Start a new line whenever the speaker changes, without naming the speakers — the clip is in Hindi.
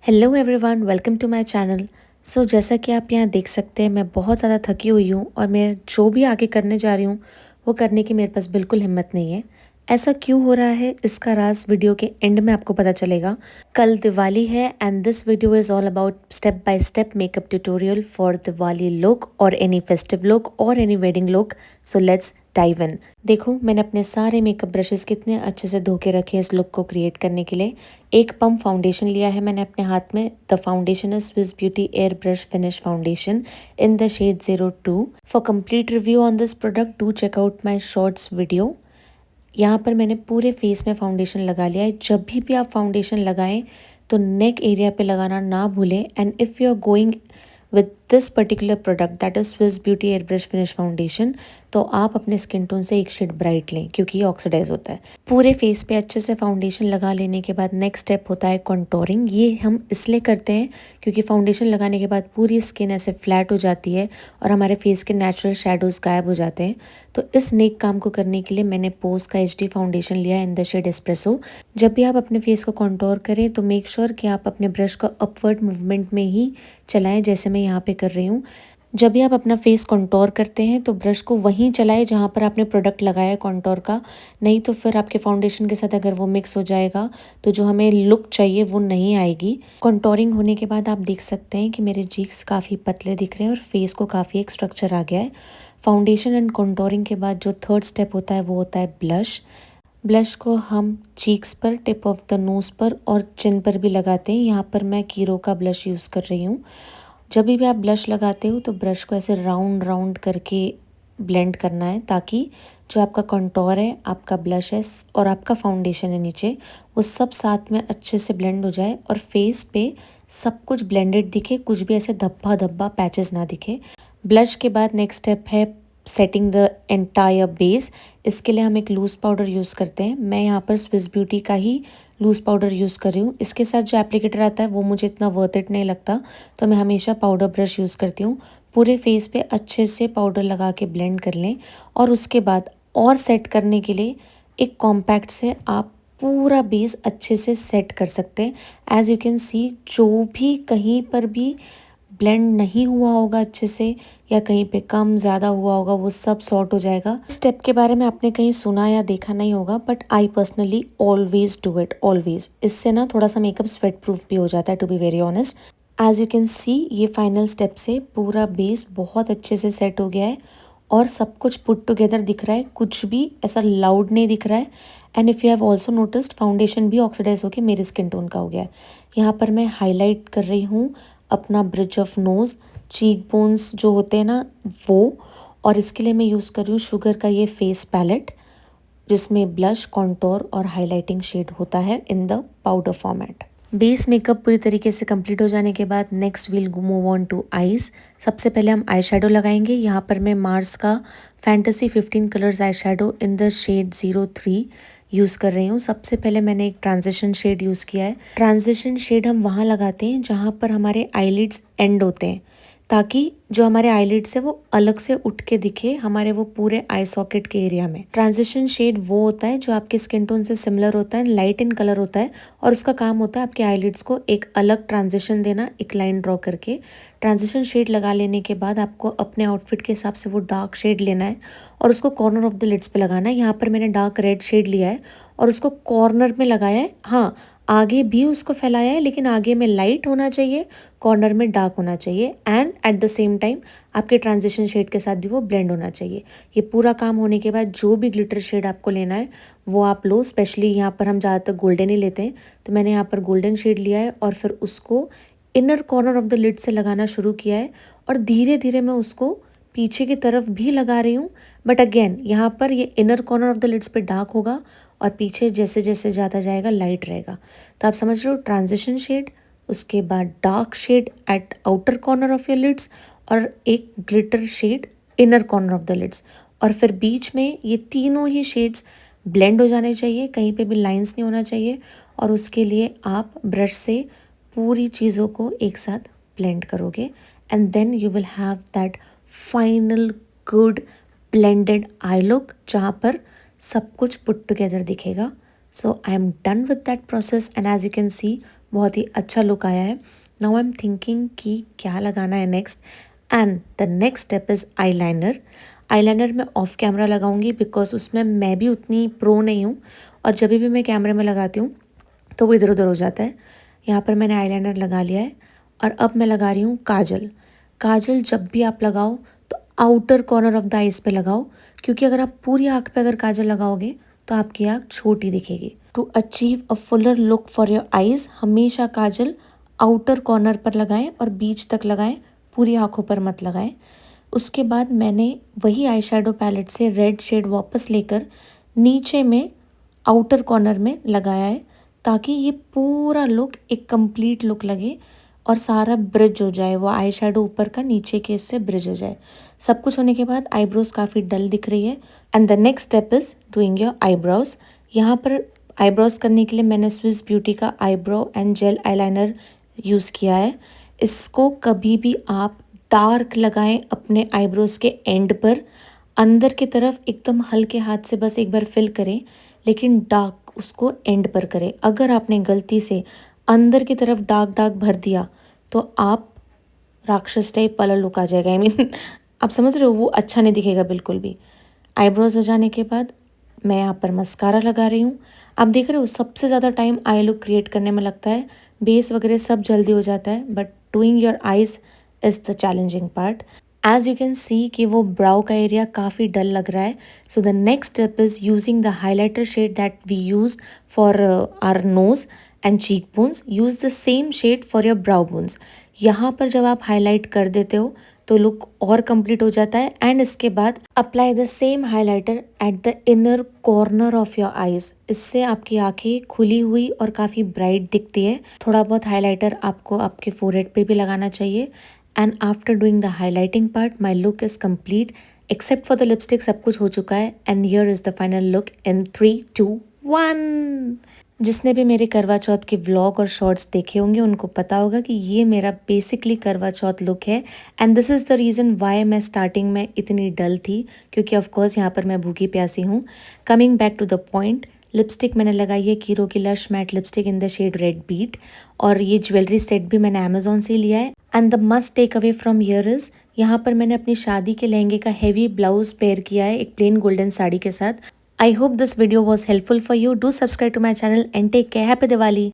Hello everyone, welcome to my channel. जैसा कि आप यहाँ देख सकते हैं, मैं बहुत ज़्यादा थकी हुई हूँ और मैं जो भी आगे करने जा रही हूँ वो करने की मेरे पास बिल्कुल हिम्मत नहीं है। ऐसा क्यों हो रहा है, इसका राज वीडियो के एंड में आपको पता चलेगा। कल दिवाली है and this video is all about step by step makeup tutorial for Diwali look और एनी फेस्टिव लुक और any wedding look. So let's dive in. देखो, मैंने अपने सारे मेकअप ब्रशेस कितने अच्छे से धो के रखे हैं इस लुक को क्रिएट करने के लिए। एक पम्प फाउंडेशन लिया है मैंने अपने हाथ में। The foundation is Swiss Beauty air brush finish foundation in the shade 02। For complete review on this product do check out my shorts video. यहाँ पर मैंने पूरे फेस में फाउंडेशन लगा लिया है। जब भी आप फाउंडेशन लगाएं तो नेक एरिया पे लगाना ना भूलें। And if you are going with this particular product that is Swiss Beauty air brush finish foundation, तो आप अपने स्किन टोन से एक शेड ब्राइट लें क्योंकि ये ऑक्सीडाइज होता है। पूरे फेस पे अच्छे से फाउंडेशन लगा लेने के बाद नेक्स्ट स्टेप होता है कॉन्टोरिंग। ये हम इसलिए करते हैं क्योंकि फाउंडेशन लगाने के बाद पूरी स्किन ऐसे फ्लैट हो जाती है और हमारे फेस के नेचुरल शेडोज़ गायब हो जाते हैं। तो इस नेक काम को करने के लिए मैंने पोज का HD फाउंडेशन लिया इन द शेड एस्प्रेसो। जब भी आप अपने फेस को कॉन्टोर करें तो मेक श्योर कि आप अपने ब्रश को अपवर्ड मूवमेंट में ही चलाएं, जैसे मैं यहाँ पे कर रही हूँ। जब भी आप अपना फेस कॉन्टोर करते हैं तो ब्रश को वहीं चलाएं जहाँ पर आपने प्रोडक्ट लगाया है कॉन्टोर का। नहीं तो फिर आपके फाउंडेशन के साथ अगर वो मिक्स हो जाएगा तो जो हमें लुक चाहिए वो नहीं आएगी। कॉन्टोरिंग होने के बाद आप देख सकते हैं कि मेरे चीक्स काफ़ी पतले दिख रहे हैं और फेस को काफ़ी एक स्ट्रक्चर आ गया है। फाउंडेशन एंड कॉन्टोरिंग के बाद जो थर्ड स्टेप होता है वो होता है ब्लश। ब्लश को हम चीक्स पर, टिप ऑफ द नोज़ पर और चिन पर भी लगाते हैं। यहाँ पर मैं कीरो का ब्लश यूज़ कर रही हूँ। जब भी आप ब्लश लगाते हो तो ब्रश को ऐसे राउंड राउंड करके ब्लेंड करना है ताकि जो आपका कंटोर है, आपका ब्लश है और आपका फाउंडेशन है नीचे, वो सब साथ में अच्छे से ब्लेंड हो जाए और फेस पे सब कुछ ब्लेंडेड दिखे, कुछ भी ऐसे धब्बा धब्बा पैचेस ना दिखे। ब्लश के बाद नेक्स्ट स्टेप है सेटिंग द एंटायर बेस। इसके लिए हम एक लूज़ पाउडर यूज़ करते हैं। मैं यहाँ पर स्विस ब्यूटी का ही लूज़ पाउडर यूज़ कर रही हूँ। इसके साथ जो एप्लीकेटर आता है वो मुझे इतना वर्थ इट नहीं लगता, तो मैं हमेशा पाउडर ब्रश यूज़ करती हूँ। पूरे फेस पे अच्छे से पाउडर लगा के ब्लेंड कर लें और उसके बाद और सेट करने के लिए एक कॉम्पैक्ट से आप पूरा बेस अच्छे से सेट कर सकते हैं। एज यू कैन सी, जो भी कहीं पर भी ब्लेंड नहीं हुआ होगा अच्छे से या कहीं पे कम ज़्यादा हुआ होगा वो सब सॉर्ट हो जाएगा। स्टेप के बारे में आपने कहीं सुना या देखा नहीं होगा, but I personally always do it, always. इससे ना थोड़ा सा मेकअप स्वेट प्रूफ भी हो जाता है, to be very honest. As you can see, ये फाइनल स्टेप से पूरा बेस बहुत अच्छे से सेट हो गया है और सब कुछ पुट टुगेदर दिख रहा है, कुछ भी ऐसा लाउड नहीं दिख रहा है। And if you have also noticed, foundation भी ऑक्सीडाइज होकर मेरे स्किन टोन का हो गया है। यहाँ पर मैं हाईलाइट कर रही हूँ अपना bridge of nose, cheek bones जो होते हैं ना वो। और इसके लिए मैं यूज़ कर रही हूँ शुगर का ये फेस पैलेट, जिसमें ब्लश, कॉन्टोर और हाइलाइटिंग शेड होता है in the powder format. Base makeup पूरी तरीके से कंप्लीट हो जाने के बाद next we'll move on to eyes. सबसे पहले हम आई शेडो लगाएंगे। यहाँ पर मैं मार्स का fantasy 15 colours eye shadow in the shade 03 use कर रही हूँ। सबसे पहले मैंने एक ट्रांजिशन शेड यूज़ किया है। ट्रांजिशन शेड हम वहाँ लगाते हैं जहाँ पर हमारे आईलिड्स एंड होते हैं, ताकि जो हमारे आईलिड्स है वो अलग से उठ के दिखे हमारे वो पूरे आई सॉकेट के एरिया में। ट्रांजिशन शेड वो होता है जो आपके स्किन टोन से सिमिलर होता है, लाइट इन कलर होता है और उसका काम होता है आपके आईलिड्स को एक अलग ट्रांजिशन देना, एक लाइन ड्रॉ करके। ट्रांजिशन शेड लगा लेने के बाद आपको अपने आउटफिट के हिसाब से वो डार्क शेड लेना है और उसको कॉर्नर ऑफ द लिड्स पे लगाना है। यहाँ पर मैंने डार्क रेड शेड लिया है और उसको कॉर्नर में लगाया है। हाँ, आगे भी उसको फैलाया है, लेकिन आगे में लाइट होना चाहिए, कॉर्नर में डार्क होना चाहिए and at the same time आपके ट्रांजिशन शेड के साथ भी वो ब्लेंड होना चाहिए। ये पूरा काम होने के बाद जो भी ग्लिटर शेड आपको लेना है वो आप लो। स्पेशली यहाँ पर हम ज़्यादातर गोल्डन ही लेते हैं, तो मैंने यहाँ पर गोल्डन शेड लिया है और फिर उसको inner corner of the lid से लगाना शुरू किया है और धीरे धीरे मैं उसको पीछे की तरफ भी लगा रही हूँ। बट अगेन यहाँ पर ये inner corner of the lids पे डार्क होगा और पीछे जैसे जैसे ज़्यादा जाएगा लाइट रहेगा। तो आप समझ रहे हो, ट्रांजिशन शेड, उसके बाद dark shade at outer corner of your lids और एक glitter shade inner corner of the lids. और फिर बीच में ये तीनों ही शेड्स ब्लेंड हो जाने चाहिए, कहीं पे भी लाइंस नहीं होना चाहिए। और उसके लिए आप ब्रश से पूरी चीज़ों को एक साथ ब्लेंड करोगे and then you will have that final good blended eye look जहाँ पर सब कुछ पुट टुगेदर दिखेगा। So I am done with that process and as you can see बहुत ही अच्छा लुक आया है। नाउ आई एम थिंकिंग कि क्या लगाना है next, and the next step is eyeliner. Eyeliner मैं ऑफ कैमरा लगाऊंगी बिकॉज उसमें मैं भी उतनी प्रो नहीं हूँ, और जब भी मैं कैमरे में लगाती हूँ तो वो इधर उधर हो जाता है। यहाँ पर मैंने आईलाइनर लगा लिया है और अब मैं लगा रही हूँ काजल। काजल जब भी आप लगाओ तो outer corner of the eyes पे लगाओ, क्योंकि अगर आप पूरी आँख पे अगर काजल लगाओगे तो आपकी आँख छोटी दिखेगी। To achieve a fuller look for your eyes हमेशा काजल आउटर कॉर्नर पर लगाएं और बीच तक लगाएं, पूरी आँखों पर मत लगाएं। उसके बाद मैंने वही आई शेडो पैलेट से रेड शेड वापस लेकर नीचे में आउटर कॉर्नर में लगाया है, ताकि ये पूरा लुक एक कंप्लीट लुक लगे और सारा ब्रिज हो जाए, वो आई शेडो ऊपर का नीचे के इससे ब्रिज हो जाए। सब कुछ होने के बाद आईब्रोज काफ़ी डल दिख रही है, and the next step is doing your eyebrows. यहाँ पर आईब्रोज करने के लिए मैंने स्विस ब्यूटी का eyebrow and jail eyeliner use किया है। इसको कभी भी आप डार्क लगाएं अपने आईब्रोज के एंड पर, अंदर की तरफ एकदम हल्के हाथ से बस एक बार फिल करें, लेकिन डार्क उसको एंड पर करें। अगर आपने गलती से अंदर की तरफ डार्क डार्क भर दिया तो आप राक्षस टाइप वाला लुक आ जाएगा। आई मीन आप समझ रहे हो, वो अच्छा नहीं दिखेगा बिल्कुल भी। आईब्रोज हो जाने के बाद मैं यहाँ पर मस्कारा लगा रही हूँ। आप देख रहे हो सबसे ज़्यादा टाइम आई लुक क्रिएट करने में लगता है, बेस वगैरह सब जल्दी हो जाता है, but doing your eyes is the challenging part. As you can see कि वो ब्राउ का एरिया काफ़ी डल लग रहा है। So the next step is using the highlighter shade that we use for our nose and cheek bones, use the same shade for your brow bones. यहाँ पर जब आप हाईलाइट कर देते हो तो लुक और कंप्लीट हो जाता है, एंड इसके बाद apply the same highlighter at the inner corner of your eyes. इससे आपकी आंखें खुली हुई और काफ़ी ब्राइट दिखती है। थोड़ा बहुत हाइलाइटर आपको आपके फोरहेड पे भी लगाना चाहिए, and after doing the highlighting part my look is complete except for the lipstick. सब कुछ हो चुका है, and here is the final look in 3, 2, 1। जिसने भी मेरे करवा चौथ के व्लॉग और शॉर्ट्स देखे होंगे उनको पता होगा कि ये मेरा बेसिकली करवा चौथ लुक है, and this is the reason why मैं स्टार्टिंग में इतनी डल थी, क्योंकि ऑफ कोर्स यहाँ पर मैं भूखी प्यासी हूँ। Coming back to the point, lipstick मैंने लगाई है कीरो की lush matte lipstick in the shade red beat, और ये ज्वेलरी सेट भी मैंने अमेजोन से लिया है। And the must take away from here is, यहाँ पर मैंने अपनी शादी के लहंगे का हैवी ब्लाउज पेयर किया है एक प्लेन गोल्डन साड़ी के साथ। I hope this video was helpful for you. Do subscribe to my channel and take care. Happy Diwali!